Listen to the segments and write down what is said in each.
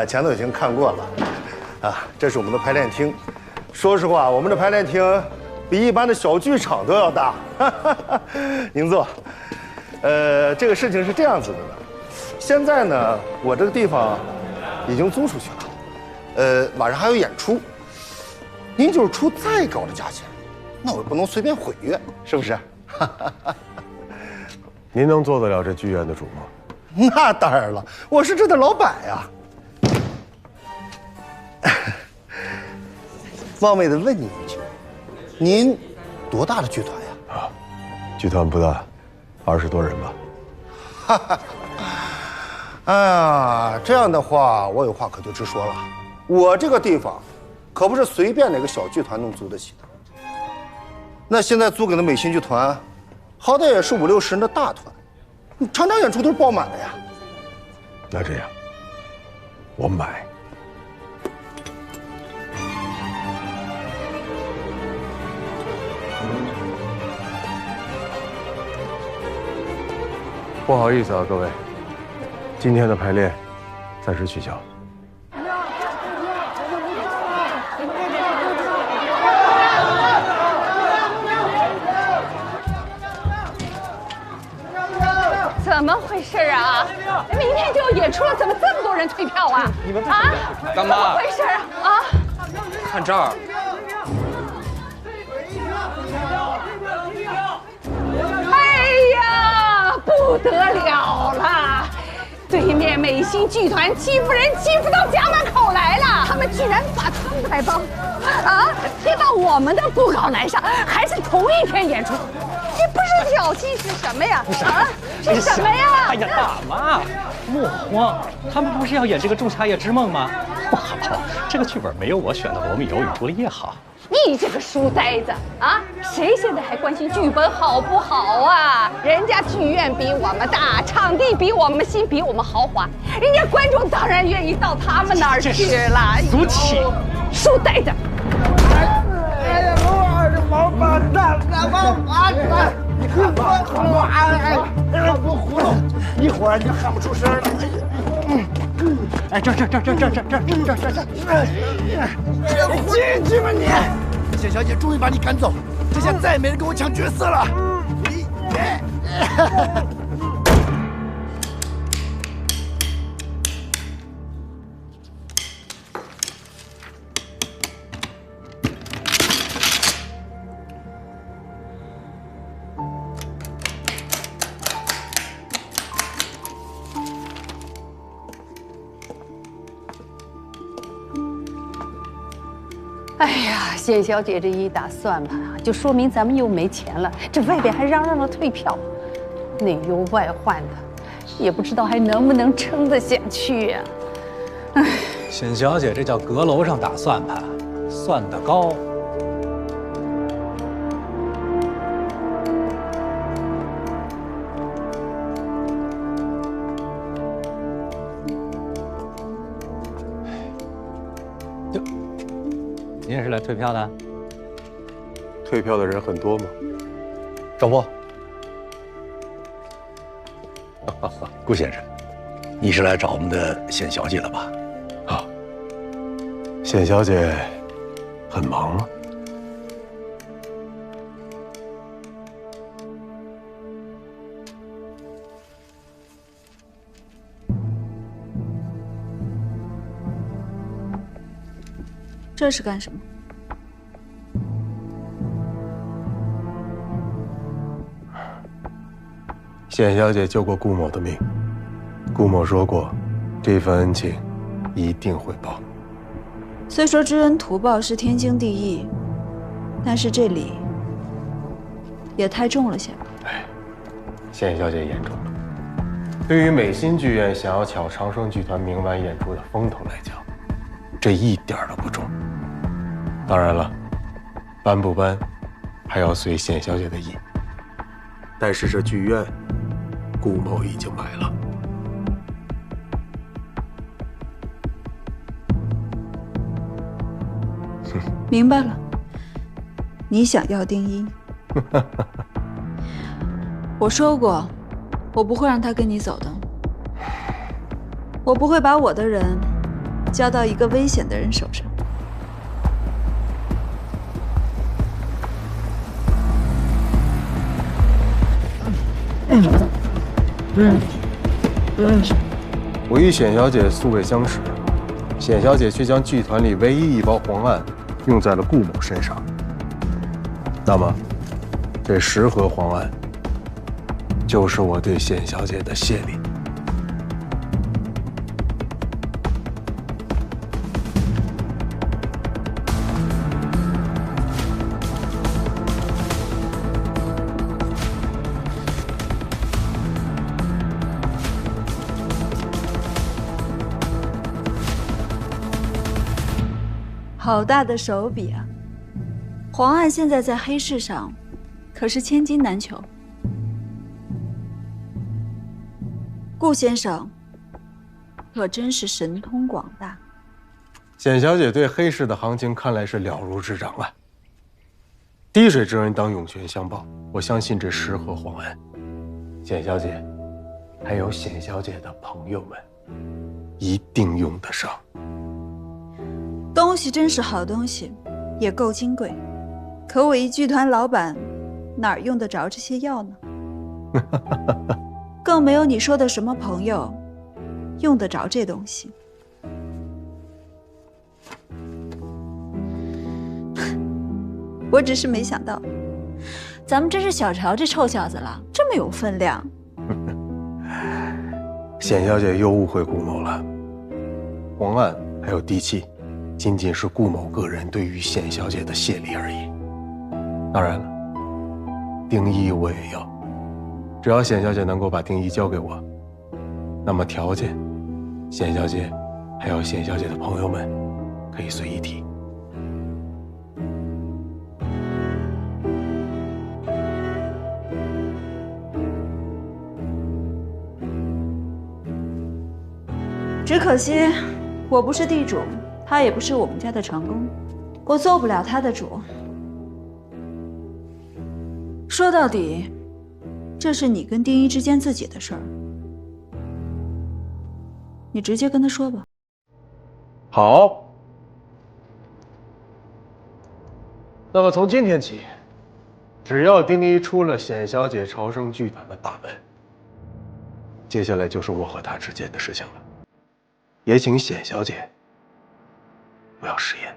前头已经看过了，这是我们的排练厅。说实话，我们的排练厅比一般的小剧场都要大。您坐。这个事情是这样子的呢，现在呢，我这个地方已经租出去了，晚上还有演出。您就是出再高的价钱，那我也不能随便毁约，是不是？您能做得了这剧院的主吗？那当然了，我是这的老板呀。冒昧的问你一句，您多大的剧团呀？剧团不大，20多人吧。哈哈，哎呀，这样的话，我有话可就直说了。我这个地方，可不是随便哪个小剧团能租得起的。那现在租给的美心剧团，好歹也是50、60人的大团，场场演出都是爆满的呀。那这样，我买。不好意思啊，各位，今天的排练暂时取消。怎么回事啊？明天就要演出了，怎么这么多人退票啊？你们啊？干妈，怎么回事啊？看这儿。哎呀，不得了了！对面美心剧团欺负人欺负到家门口来了，他们居然把苍白帮贴到我们的布告栏上，还是同一天演出。这不是挑衅是什么呀？是什么呀？哎呀，大妈，莫慌，他们不是要演这个《仲夏夜之梦》吗？不好，这个剧本没有我选的《罗密欧与朱丽叶》好。你这个书呆子啊！谁现在还关心剧本好不好啊？人家剧院比我们大，场地比我们新，比我们豪华，人家观众当然愿意到他们那儿去了。俗气，书呆子！哎呀，我是王八蛋，王八蛋！你看吧，我不糊弄，一会儿你就喊不出声了。哎，这，进去吧你！谢小姐终于把你赶走，这下再也没人跟我抢角色了。哎呀，冼小姐这一打算盘啊，就说明咱们又没钱了。这外边还嚷嚷着退票，内忧外患的，也不知道还能不能撑得下去呀。哎，沈小姐这叫阁楼上打算盘，算得高。您也是来退票的？退票的人很多吗？赵波，顾先生，你是来找我们的冼小姐了吧？啊，冼小姐很忙吗？这是干什么？冼小姐救过顾某的命，顾某说过，这份恩情一定会报。虽说知恩图报是天经地义，但是这里也太重了些吧？哎，冼小姐言重了。对于美心剧院想要抢长生剧团明晚演出的风头来讲，这一点都不重。当然了，搬不搬，还要随冼小姐的意。但是这剧院，顾某已经买了。明白了，你想要丁一。我说过，我不会让他跟你走的。我不会把我的人交到一个危险的人手上。我与显小姐素未相识，显小姐却将剧团里唯一一包黄案用在了顾某身上。那么，这10盒黄案就是我对显小姐的谢礼。好大的手笔啊！黄案现在在黑市上，可是千金难求。顾先生，可真是神通广大。显小姐对黑市的行情看来是了如指掌啊。滴水之恩当涌泉相报，我相信这10盒黄案，显小姐，还有显小姐的朋友们，一定用得上。东西真是好东西，也够金贵。可我一剧团老板，哪儿用得着这些药呢？更没有你说的什么朋友，用得着这东西。我只是没想到，咱们真是小瞧这臭小子了，这么有分量。显小姐又误会顾某了。黄案还有地契，仅仅是顾某个人对于显小姐的谢礼而已。当然了，丁一我也要，只要显小姐能够把丁一交给我，那么条件，显小姐还有显小姐的朋友们可以随意提。只可惜，我不是地主，他也不是我们家的长工，我做不了他的主。说到底，这是你跟丁一之间自己的事儿，你直接跟他说吧。好，那么从今天起，只要丁一出了显小姐朝生剧团的大门，接下来就是我和他之间的事情了。也请显小姐不要食言。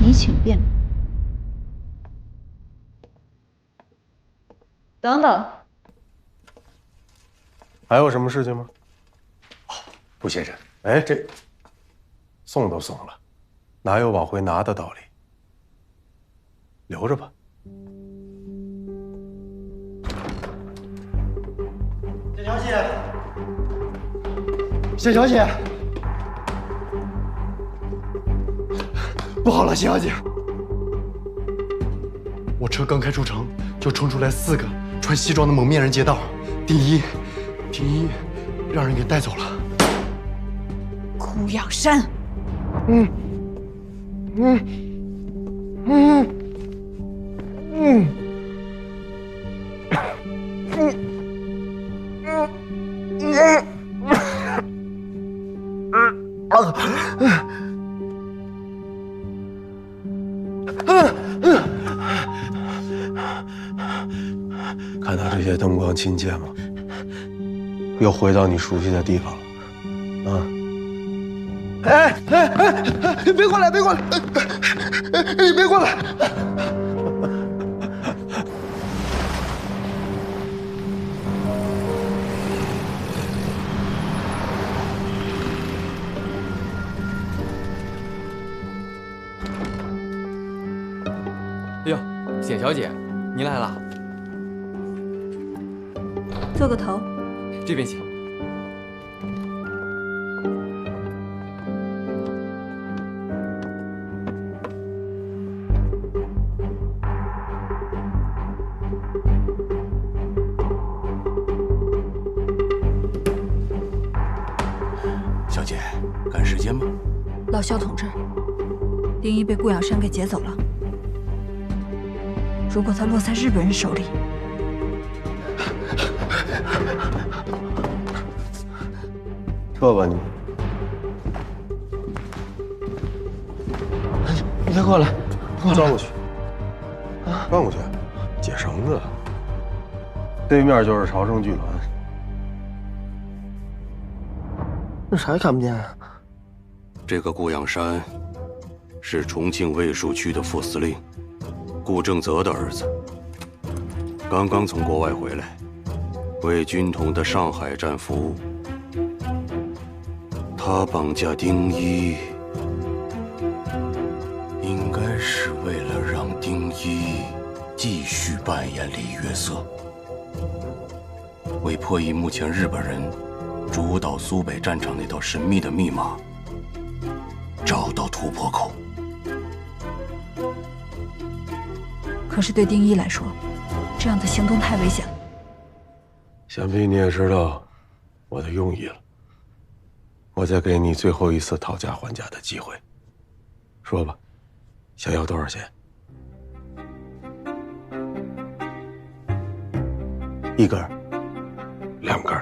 你请便。等等，还有什么事情吗？顾先生，哎，这送都送了，哪有往回拿的道理？留着吧。谢小姐，谢小姐，不好了，谢小姐，我车刚开出城，就冲出来4个穿西装的蒙面人劫道，丁一让人给带走了。顾养山，看到这些灯光亲切吗？又回到你熟悉的地方了，啊！别过来，别过来，别过来！简小姐，您来了，做个头。这边请。小姐，赶时间吗？老肖同志，丁一被顾养山给劫走了。如果他落在日本人手里，撤吧你！你别过来，转过去，转过去，解绳子。对面就是朝圣剧团。那啥也看不见啊。这个顾养山是重庆卫戍区的副司令顾正则的儿子，刚刚从国外回来，为军统的上海站服务。他绑架丁一，应该是为了让丁一继续扮演李约瑟，为破译目前日本人主导苏北战场那道神秘的密码，找到突破口。可是对丁一来说，这样的行动太危险了。想必你也知道我的用意了。我再给你最后一次讨价还价的机会，说吧，想要多少钱？1根，2根。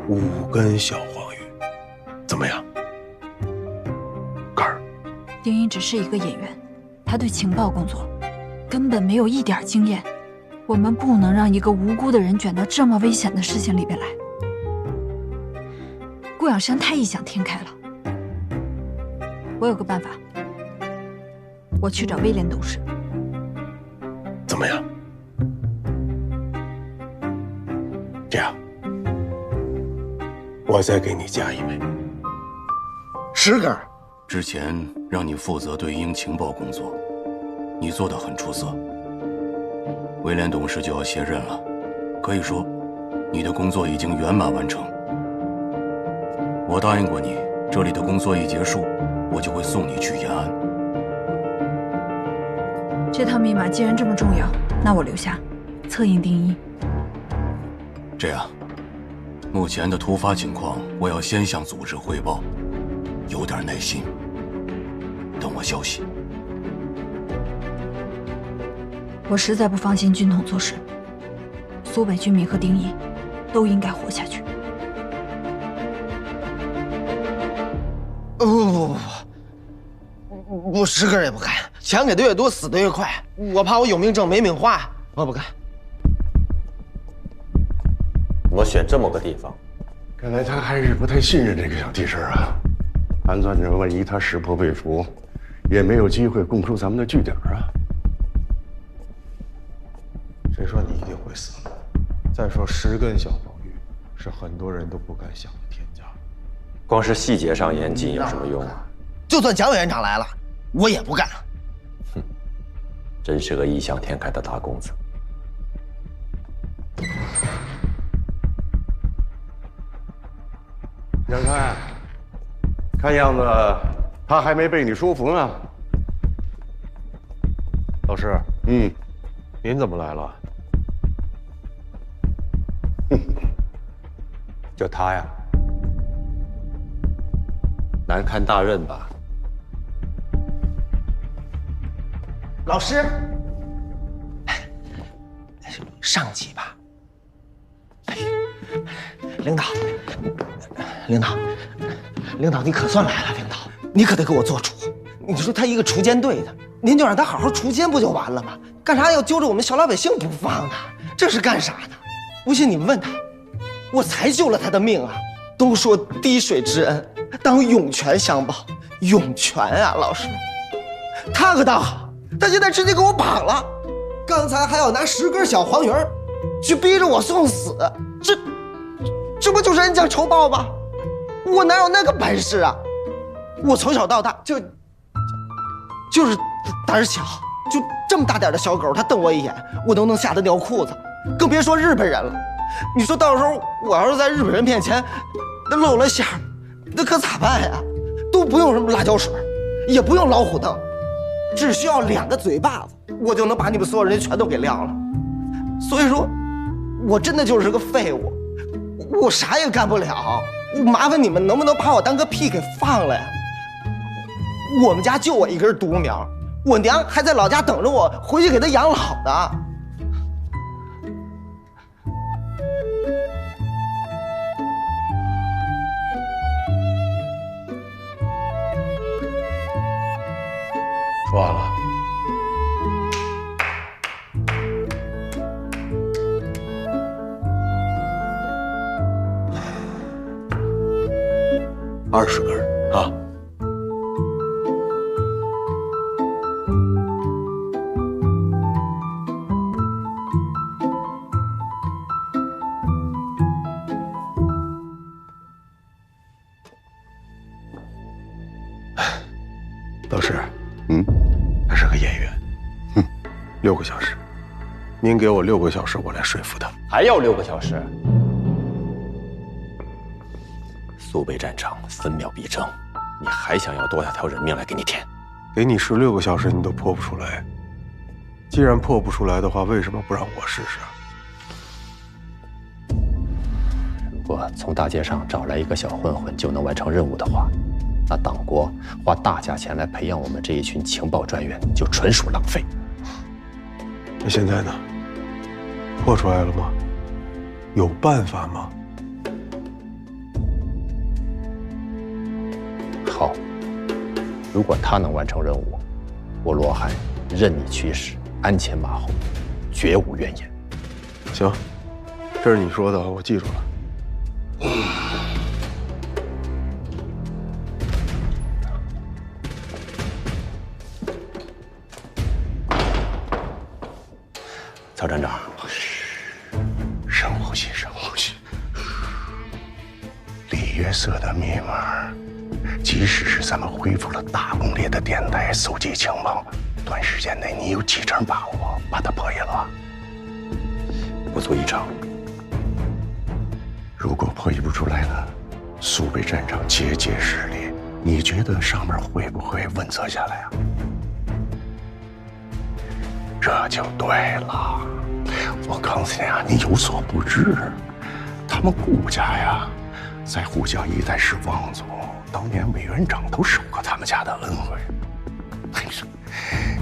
5根小黄鱼，怎么样？根儿。丁一只是一个演员，他对情报工作根本没有一点经验。我们不能让一个无辜的人卷到这么危险的事情里边来。顾养山太异想天开了。我有个办法，我去找威廉董事。怎么样？这样，我再给你加1枚，10根。之前让你负责对英情报工作，你做得很出色。威廉董事就要卸任了，可以说，你的工作已经圆满完成。我答应过你，这里的工作一结束，我就会送你去延安。这套密码既然这么重要，那我留下，策应丁一。这样，目前的突发情况，我要先向组织汇报，有点耐心，等我消息。我实在不放心军统做事，苏北军民和丁一都应该活下去。不，我10根也不干，钱给的越多，死的越快。我怕我有命挣没命花，我不干。我选这么个地方，看来他还是不太信任这个小替身啊。盘算着万一他识破未除，也没有机会供出咱们的据点啊。谁说你一定会死？再说10根小黄鱼，是很多人都不敢想的天价。光是细节上严谨有什么用啊？就算蒋委员长来了，我也不干。哼，真是个异想天开的大公子。杨开，看样子他还没被你说服呢。老师，您怎么来了？就他呀，难堪大任吧？老师，上级吧。领导，你可算来了，领导，你可得给我做主。你说他一个锄奸队的，您就让他好好锄奸不就完了吗？干啥要揪着我们小老百姓不放呢？这是干啥呢？不信你们问他，我才救了他的命啊！都说滴水之恩，当涌泉相报，涌泉啊，老师，他可倒好，他现在直接给我绑了，刚才还要拿10根小黄鱼去逼着我送死，这不就是恩将仇报吗？我哪有那个本事啊？我从小到大就是胆小，就这么大点的小狗，它瞪我一眼，我都能吓得尿裤子，更别说日本人了。你说到时候我要是在日本人面前那露了馅儿，那可咋办呀？都不用什么辣椒水，也不用老虎凳，只需要2个嘴巴子，我就能把你们所有人全都给撂了。所以说，我真的就是个废物，我啥也干不了。麻烦你们能不能把我当个屁给放了呀？我们家就我一根独苗，我娘还在老家等着我回去给她养老呢。说完了。20根啊！老师，他是个演员，6个小时，您给我6个小时，我来说服他。还要6个小时？苏北战场分秒必争，你还想要多少条人命来给你填？给你16个小时，你都破不出来。既然破不出来的话，为什么不让我试试？如果从大街上找来一个小混混就能完成任务的话，那党国花大价钱来培养我们这一群情报专员，就纯属浪费。那现在呢？破出来了吗？有办法吗？好，如果他能完成任务，我罗汉任你驱使，鞍前马后，绝无怨言。行，这是你说的，我记住了。曹站长，深呼吸，深呼吸。李约瑟的密码，即使是咱们恢复了大攻略的电台搜集情报，短时间内你有几成把握把它破译了？不足1成。如果破译不出来呢？苏北战场节节失利，你觉得上面会不会问责下来啊？这就对了。我告诉你啊，你有所不知，他们顾家呀，在沪江一带是望族，当年委员长都受过他们家的恩惠。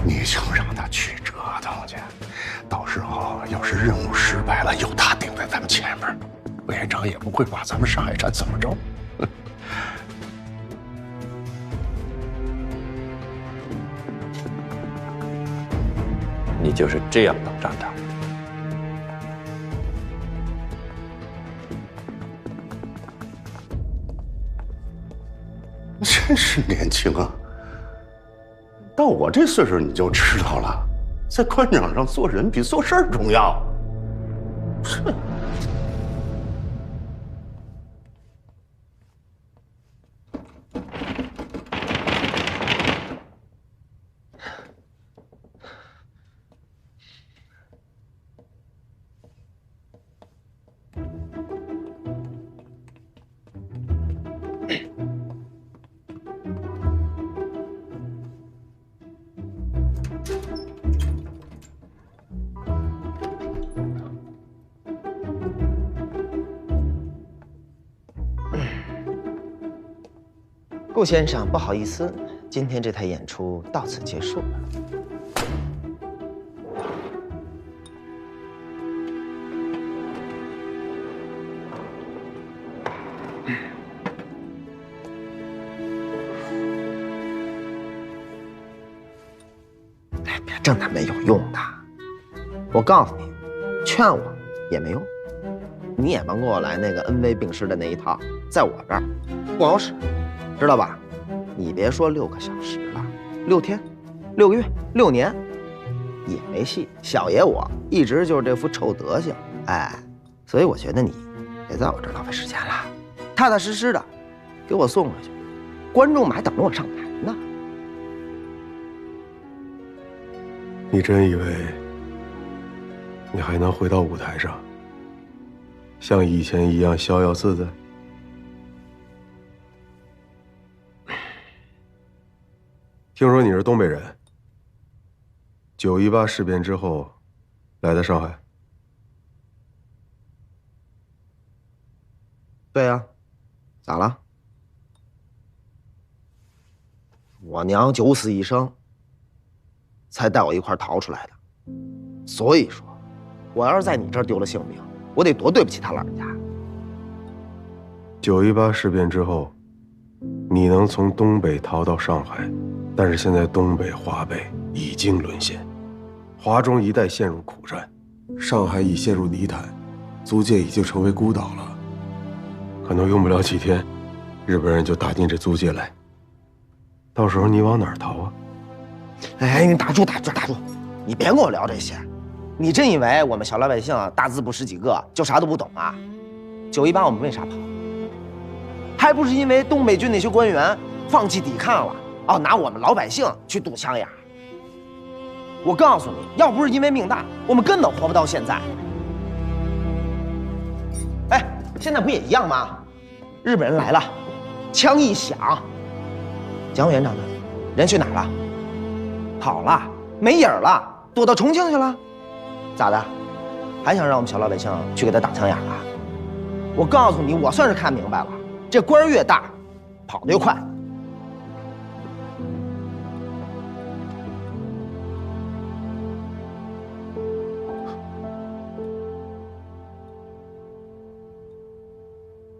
你就让他去折腾去，到时候要是任务失败了，有他顶在咱们前面，委员长也不会把咱们上海站怎么着。你就是这样当站长？真是年轻啊！到我这岁数你就知道了，在官场上做人比做事儿重要。是。顾先生，不好意思，今天这台演出到此结束了。哎，别整那没有用的。我告诉你，劝我也没用。你也甭给我来那个恩威并施的那一套，在我这儿不好使。知道吧？你别说6个小时了，6天、6个月、6年，也没戏。小爷我一直就是这副臭德行，哎，所以我觉得你别在我这儿浪费时间了，踏踏实实的给我送回去，观众们还等着我上台呢。你真以为你还能回到舞台上，像以前一样逍遥自在？听说你是东北人，9·18事变之后来的上海。对呀，咋了？我娘九死一生，才带我一块逃出来的。所以说，我要是在你这儿丢了性命，我得多对不起他老人家。9·18事变之后，你能从东北逃到上海，但是现在东北、华北已经沦陷，华中一带陷入苦战，上海已陷入泥潭，租界已经成为孤岛了。可能用不了几天，日本人就打进这租界来。到时候你往哪儿逃啊？哎，你打住！你别跟我聊这些。你真以为我们小老百姓大字不识几个就啥都不懂啊？9·18我们为啥跑？还不是因为东北军那些官员放弃抵抗了，拿我们老百姓去堵枪眼。我告诉你，要不是因为命大，我们根本活不到现在。哎，现在不也一样吗？日本人来了，枪一响，蒋委员长呢？人去哪儿了？跑了，没影儿了，躲到重庆去了。咋的？还想让我们小老百姓去给他打枪眼了？我告诉你，我算是看明白了，这官儿越大，跑得越快。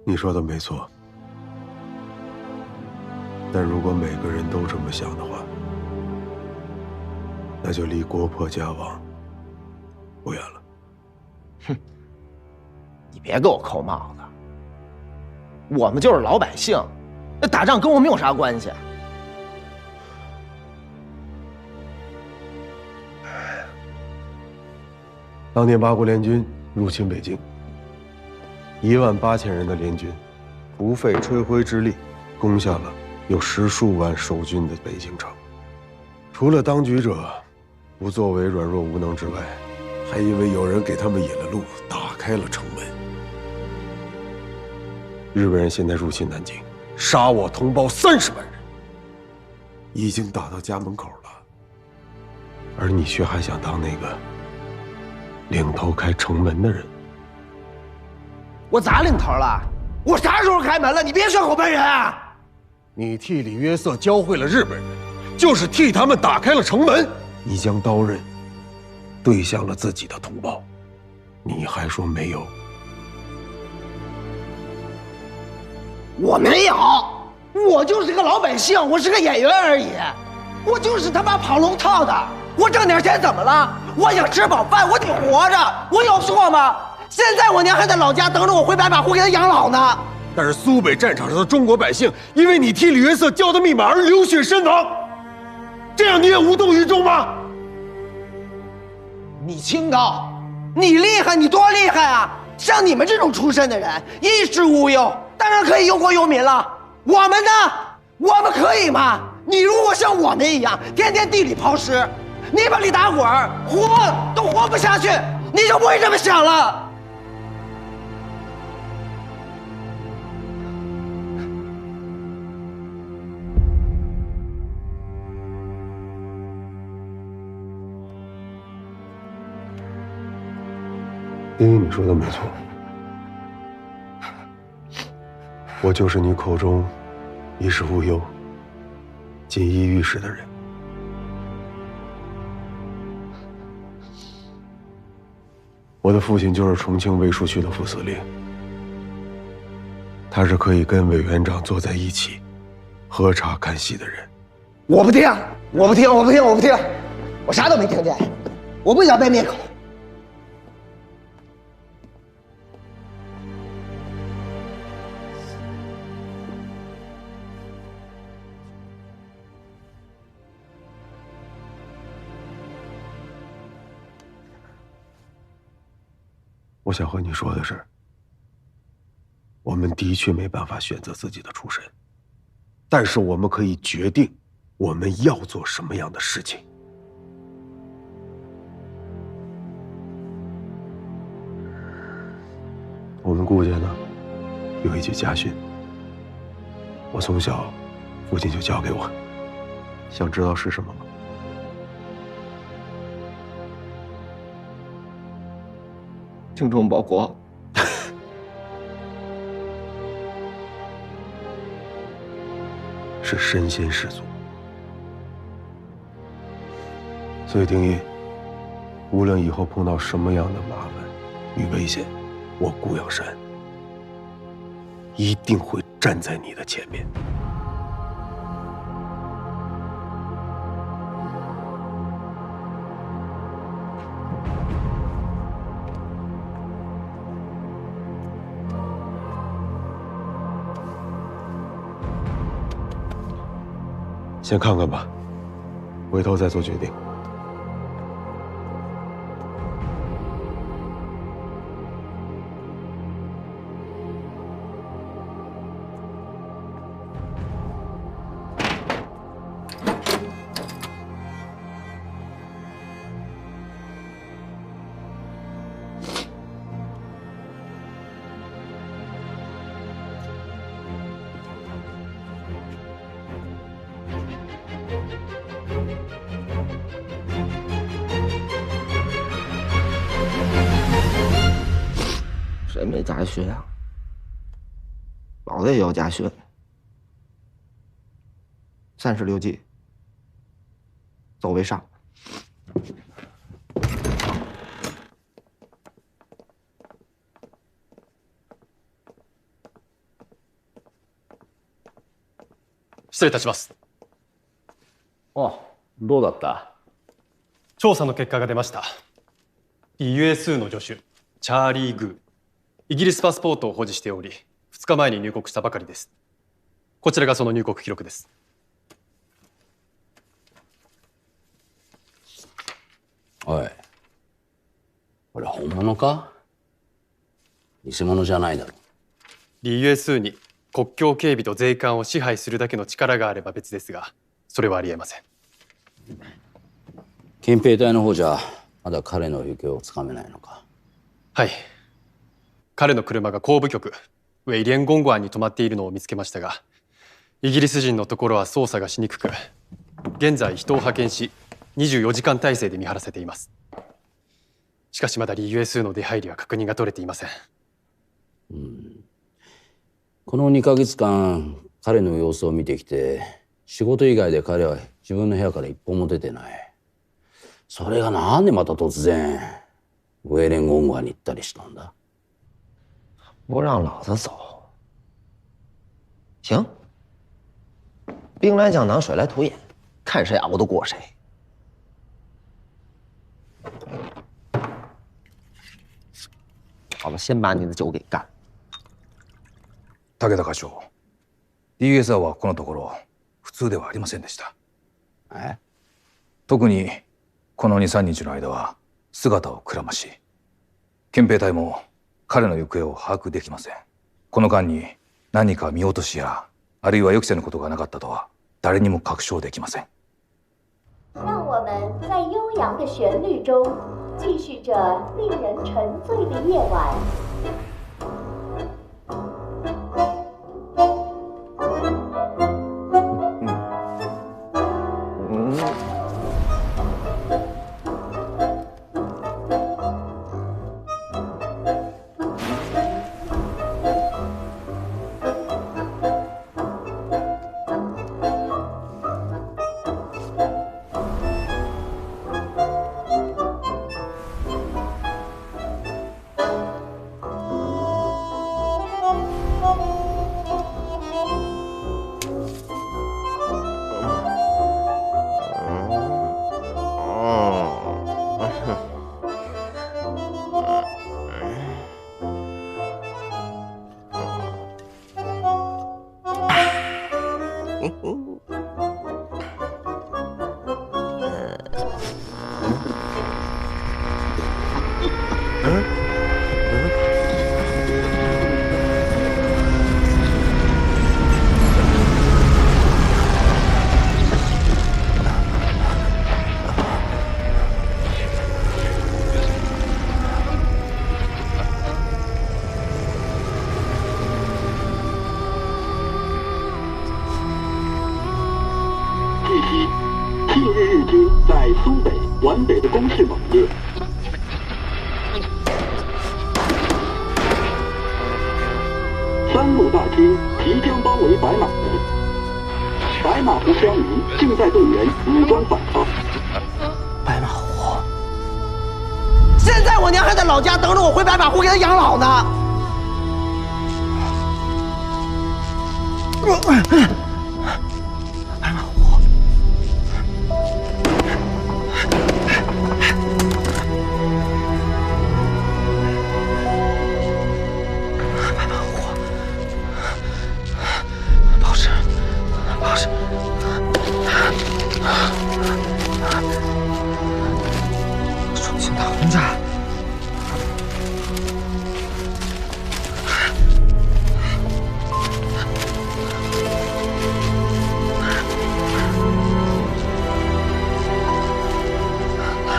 你说的没错，但如果每个人都这么想的话，那就离国破家亡不远了。哼，你别给我扣帽子，我们就是老百姓，那打仗跟我们有啥关系？当年八国联军入侵北京，18000人的联军，不费吹灰之力，攻下了有10数万守军的北京城。除了当局者不作为软弱无能之外，还因为有人给他们引了路，打开了城门。日本人现在入侵南京，杀我同胞30万人，已经打到家门口了，而你却还想当那个领头开城门的人。我咋领头了？我啥时候开门了？你别血口喷人啊！你替李约瑟教会了日本人，就是替他们打开了城门。你将刀刃对向了自己的同胞，你还说没有？我没有，我就是个老百姓，我是个演员而已，我就是他妈跑龙套的。我挣点钱怎么了？我想吃饱饭，我得活着，我有错吗？现在我娘还在老家等着我回白马湖给她养老呢。但是苏北战场上的中国百姓，因为你替李约瑟教的密码而流血身亡，这样你也无动于衷吗？你清高，你厉害，你多厉害啊！像你们这种出身的人，衣食无忧，当然可以忧国忧民了。我们呢？我们可以吗？你如果像我们一样，天天地里刨食，泥巴里打滚，活都活不下去，你就不会这么想了。丁一，你说的没错，我就是你口中衣食无忧、锦衣玉食的人。我的父亲就是重庆卫戍区的副司令，他是可以跟委员长坐在一起喝茶看戏的人。我不听，我不听，我不听，我不听，我啥都没听见，我不想被灭口。我想和你说的是，我们的确没办法选择自己的出身，但是我们可以决定我们要做什么样的事情。我们顾家呢，有一句家训，我从小父亲就教给我，想知道是什么吗？精忠报国。是身先士卒。所以丁义，无论以后碰到什么样的麻烦与危险，我顾阳山一定会站在你的前面。先看看吧，回头再做决定。谁没家训啊？老子也要家训。36计，走为上。失礼いたします。あ、どうだった？調査の結果が出ました。USU の助手、チャーリー・グー。イギリスパスポートを保持しており、2日前に入国したばかりです。こちらがその入国記録です。おい、これ本物か？偽物じゃないだろ。USU に国境警備と税関を支配するだけの力があれば別ですが、それはありえません。憲兵隊の方じゃまだ彼の行方をつかめないのか？はい。彼の車が後部局ウェイリエン・ゴンゴアンに止まっているのを見つけましたが、イギリス人のところは操作がしにくく、現在人を派遣し24時間体制で見張らせています。しかしまだ USU の出入りは確認が取れていません。この2ヶ月間彼の様子を見てきて、仕事以外で彼は自分の部屋から一歩も出てない。それがなんでまた突然ウェイレン・ゴンゴアンに行ったりしたんだ？不让老子走，行，兵来将挡，水来土掩，看谁熬得过谁。好了，先把你的酒给干。武田課長、DSR はこのところ普通ではありませんでした。特にこの2、3日の間は姿をくらまし、憲兵隊も彼の行方を把握できません。この間に何か見落としやあるいは予期せぬことがなかったとは誰にも確証できません。让我们在悠扬的旋律中继续着令人沉醉的夜晚。日日军在苏北、皖北的攻势猛烈。3路大军即将包围白马湖，白马湖乡民正在动员武装反抗。白马湖，现在我娘还在老家等着我回白马湖给她养老呢。白马湖，白马湖，保持，保持。重新打轰炸。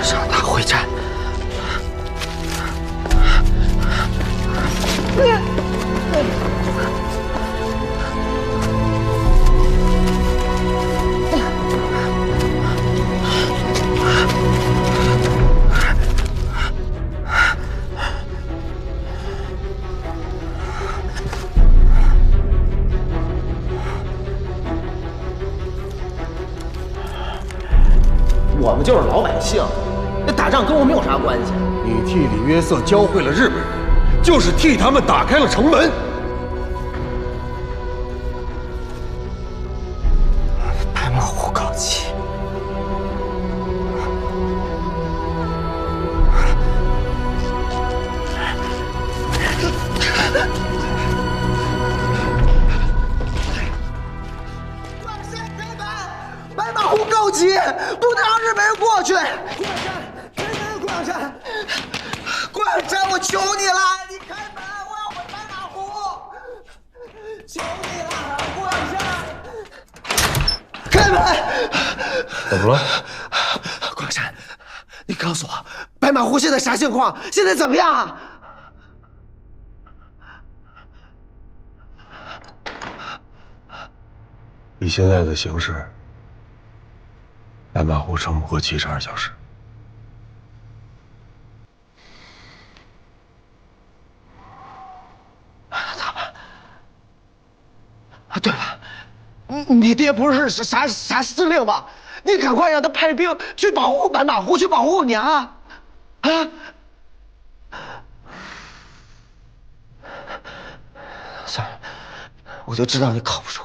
上打会战。我们就是老百姓，那打仗跟我们有啥关系？你替李约瑟教会了日本人，就是替他们打开了城门。白马湖高起，白马湖高起，不能让日本人过去。顾养山，顾养山，我求你了，你开门，我要回白马湖，求你了，顾养山，开门。怎么了？顾养山，你告诉我，白马湖现在啥情况？现在怎么样？以现在的形势，白马湖撑不过72小时。咋办？啊，对了，你爹不是啥司令吗？你赶快让他派兵去保护白马湖，去保护我娘啊！啊！算了，我就知道你靠不住，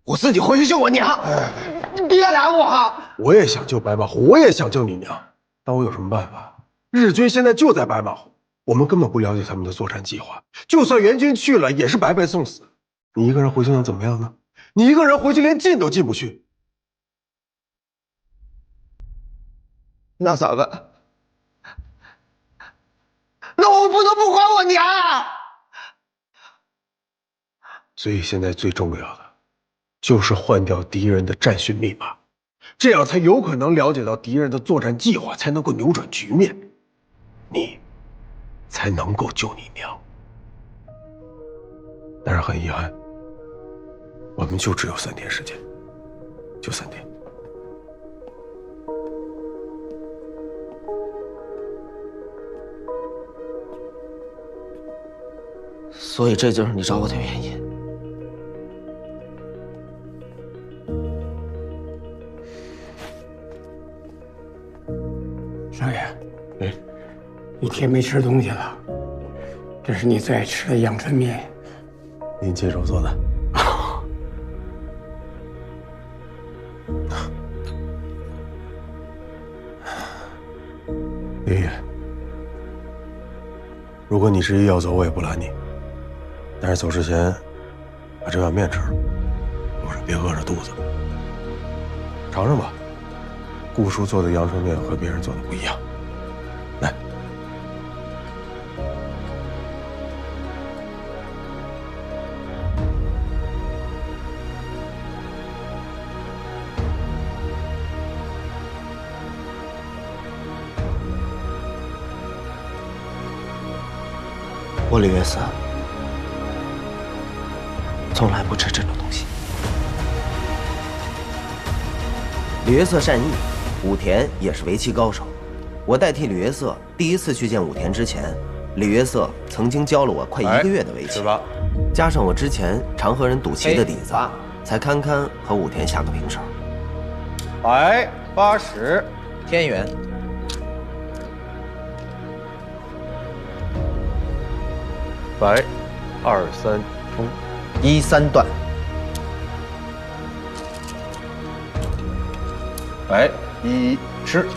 我自己回去救我娘。你别拦我！我也想救白马湖，我也想救你娘，但我有什么办法？日军现在就在白马湖，我们根本不了解他们的作战计划，就算援军去了，也是白白送死。你一个人回去能怎么样呢？你一个人回去连进都进不去。那咋办？那我不能不还我娘啊！所以现在最重要的就是换掉敌人的战训密码，这样才有可能了解到敌人的作战计划，才能够扭转局面，你才能够救你娘。但是很遗憾，我们就只有3天时间，就3天。所以这就是你找我的原因。少爷，一天没吃东西了，这是你最爱吃的阳春面，您亲手做的。爷爷，如果你执意要走，我也不拦你。但是走之前，把这碗面吃了，路上别饿着肚子。尝尝吧，顾叔做的阳春面和别人做的不一样。来，我李约瑟从来不吃这种东西。吕约瑟善意，武田也是围棋高手。我代替吕约瑟第一次去见武田之前，吕约瑟曾经教了我快1个月的围棋，加上我之前常和人赌棋的底子，才堪堪和武田下个平手。白80，天元。白23冲，13断。白1吃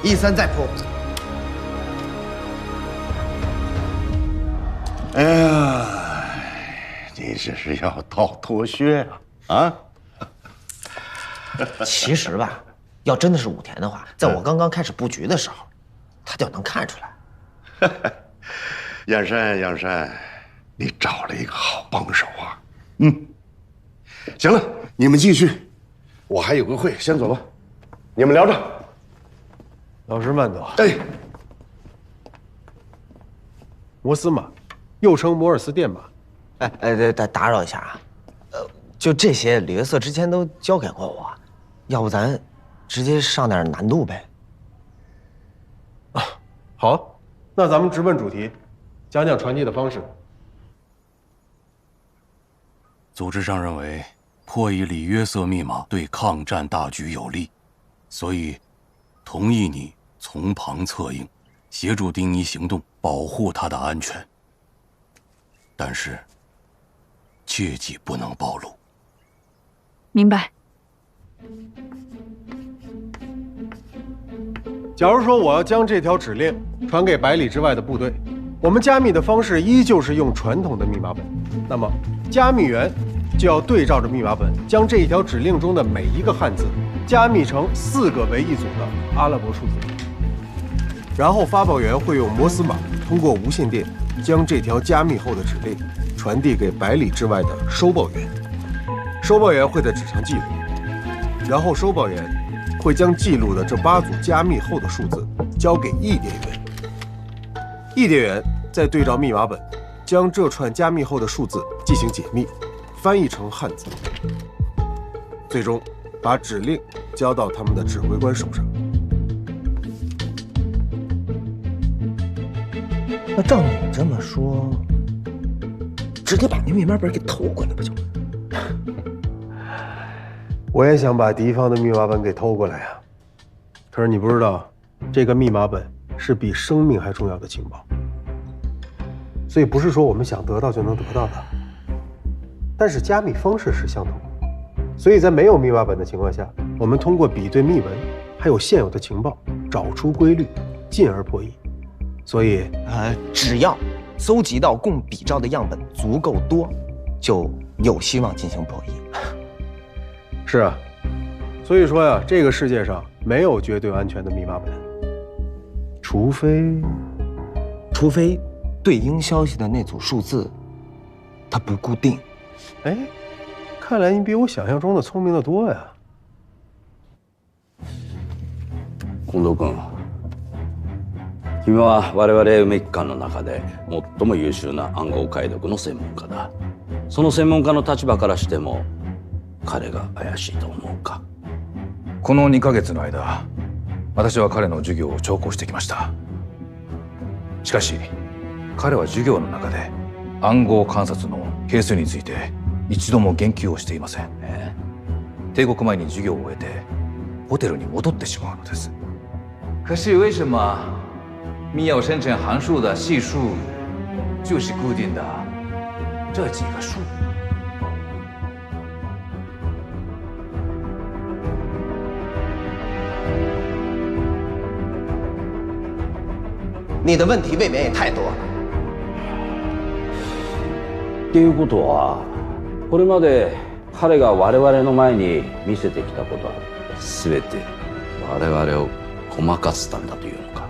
，13再扑。哎呀，你这是要倒脱靴啊？其实吧，要真的是武田的话，在我刚刚开始布局的时候，他就能看出来。杨山，你找了一个好帮手啊！行了，你们继续，我还有个会，先走了。你们聊着。老师慢走。哎，摩斯码，又称摩尔斯电码。打扰一下啊，就这些吕约瑟之前都教给过我，要不咱直接上点难度呗？好，那咱们直奔主题，讲讲传递的方式。组织上认为，破译里约瑟密码对抗战大局有利，所以同意你从旁策应，协助丁尼行动，保护他的安全。但是，切记不能暴露。明白。假如说我要将这条指令传给百里之外的部队，我们加密的方式依旧是用传统的密码本，那么加密员就要对照着密码本，将这一条指令中的每一个汉字加密成4个为一组的阿拉伯数字，然后发报员会用摩斯码通过无线电将这条加密后的指令传递给百里之外的收报员，收报员会在纸上记录，然后收报员会将记录的这8组加密后的数字交给译电员，译电员再对照密码本，将这串加密后的数字进行解密，翻译成汉字，最终把指令交到他们的指挥官手上。那照你这么说，直接把那密码本给偷过来不就？我也想把敌方的密码本给偷过来呀，可是你不知道，这个密码本是比生命还重要的情报，所以不是说我们想得到就能得到的。但是加密方式是相同的，所以在没有密码本的情况下，我们通过比对密文还有现有的情报，找出规律，进而破译。所以，只要搜集到供比照的样本足够多，就有希望进行破译。是啊，所以说呀，这个世界上没有绝对安全的密码本，除非对应消息的那组数字，它不固定。哎，看来你比我想象中的聪明得多呀。近藤君、君は我々梅木官の中で最も優秀な暗号解読の専門家だ。その専門家の立場からしても彼が怪しいと思うか？この2ヶ月の間、私は彼の授業を聴講してきました。しかし、彼は授業の中で暗号観察の係数について一度も言及をしていません。帝国前に授業を終えてホテルに戻ってしまうのです。可是为什么密钥生成函数的系数就是固定的这几个数？你的问题未免也太多了。っていうことは、これまで彼が我々の前に見せてきたことは全て我々をごまかすためだというのか？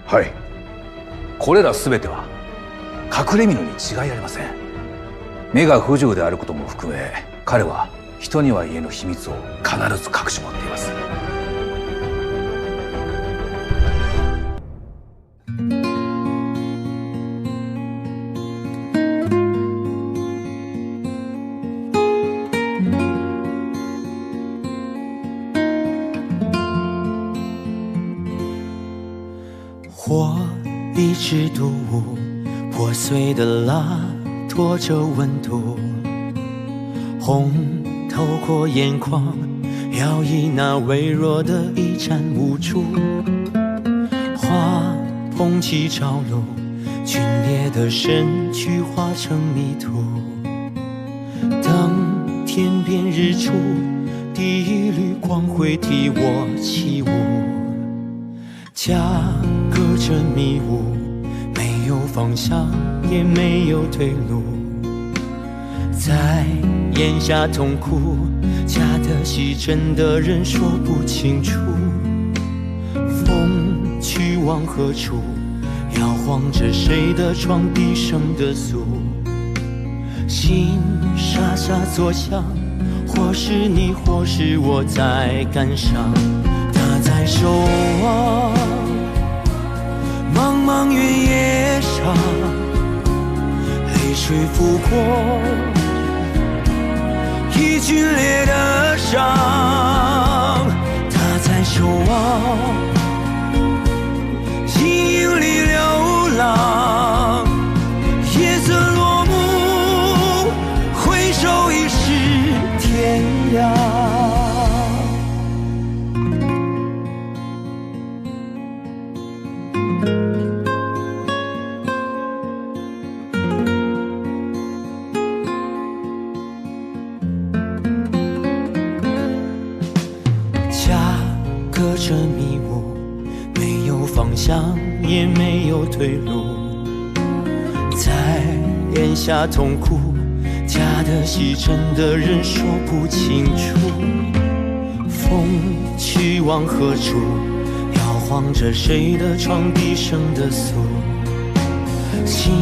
はい。これら全ては隠れ蓑に違いありません。目が不自由であることも含め、彼は人には言えぬ秘密を必ず隠し持っています。火一直独舞，破碎的蜡拖着温度，红透过眼眶，摇曳那微弱的一盏无助。花捧起朝露，皲裂的身躯化成迷途。等天边日出，第一缕光辉替我起舞。家隔着迷雾，没有方向，也没有退路。在眼下痛苦，假的戏真的人说不清楚。风去往何处，摇晃着谁的床，低声的诉。心沙沙作响，或是你，或是我在感伤。他在守望茫茫原野上，泪水拂过已皲裂的伤。他在守望阴影里流浪，夜色落幕，回首已是天亮。隔着迷雾，没有方向，也没有退路。在眼下痛苦，假的戏真的人说不清楚。风去往何处，摇晃着谁的床，低声的诉。心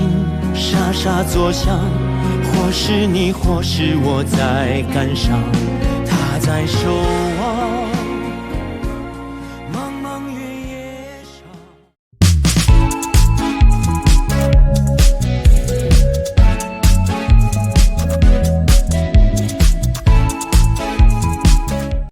沙沙作响，或是你，或是我在感伤。他在守望